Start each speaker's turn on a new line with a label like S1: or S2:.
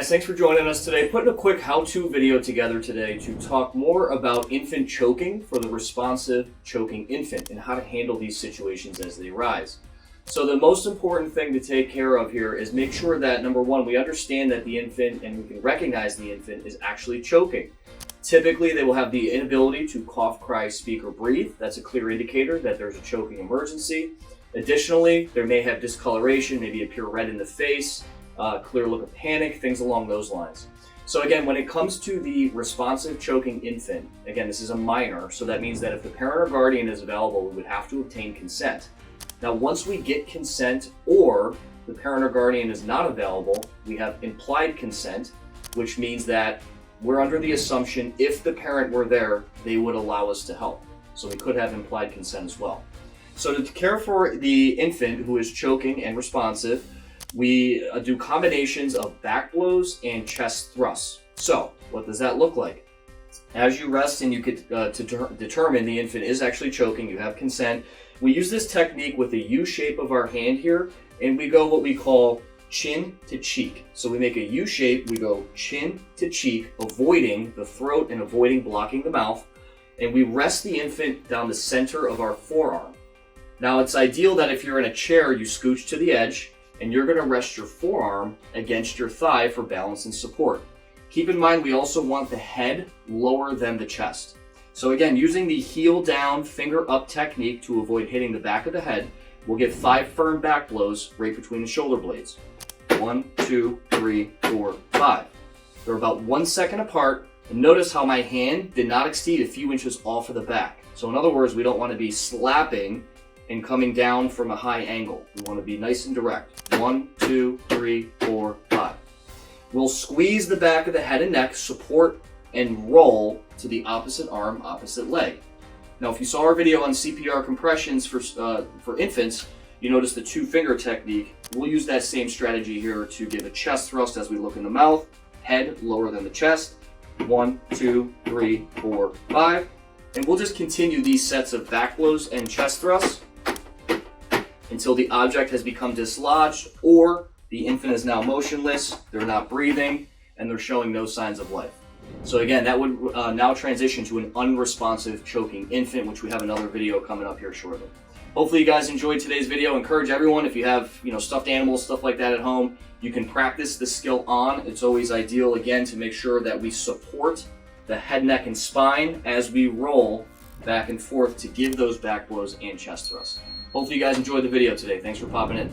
S1: guys, thanks for joining us today. Putting a quick how-to video together today to talk more about infant choking for the responsive choking infant and how to handle these situations as they arise. So the most important thing to take care of here is make sure that, number one, we understand that the infant, and we can recognize the infant, is actually choking. Typically, they will have the inability to cough, cry, speak, or breathe. That's a clear indicator that there's a choking emergency. Additionally, they may have discoloration, maybe appear red in the face, clear look of panic, things along those lines. So again, when it comes to the responsive choking infant, again, this is a minor, so that means that if the parent or guardian is available, we would have to obtain consent. Now, once we get consent or the parent or guardian is not available, we have implied consent, which means that we're under the assumption if the parent were there, they would allow us to help. So we could have implied consent as well. So to care for the infant who is choking and responsive, we do combinations of back blows and chest thrusts. So what does that look like? As you rest and you get to determine the infant is actually choking, you have consent, we use this technique with the U shape of our hand here, and we go what we call chin to cheek. So we make a U shape, we go chin to cheek, avoiding the throat and avoiding blocking the mouth, and we rest the infant down the center of our forearm. Now it's ideal that if you're in a chair, you scooch to the edge, and you're going to rest your forearm against your thigh for balance and support. Keep in mind, we also want the head lower than the chest. So again, using the heel down, finger up technique to avoid hitting the back of the head, we'll get 5 firm back blows right between the shoulder blades. 1, 2, 3, 4, 5. They're about 1 second apart, and notice how my hand did not exceed a few inches off of the back. So in other words, we don't want to be slapping and coming down from a high angle. We want to be nice and direct. 1, 2, 3, 4, 5. We'll squeeze the back of the head and neck, support and roll to the opposite arm, opposite leg. Now, if you saw our video on CPR compressions for infants, you notice the 2-finger technique. We'll use that same strategy here to give a chest thrust as we look in the mouth, head lower than the chest. 1, 2, 3, 4, 5. And we'll just continue these sets of back blows and chest thrusts until the object has become dislodged or the infant is now motionless, they're not breathing, and they're showing no signs of life. So again, that would now transition to an unresponsive choking infant, which we have another video coming up here shortly. Hopefully you guys enjoyed today's video. Encourage everyone, if you have stuffed animals, stuff like that at home, you can practice the skill on. It's always ideal, again, to make sure that we support the head, neck, and spine as we roll back and forth to give those back blows and chest thrusts. Hopefully you guys enjoyed the video today. Thanks for popping in.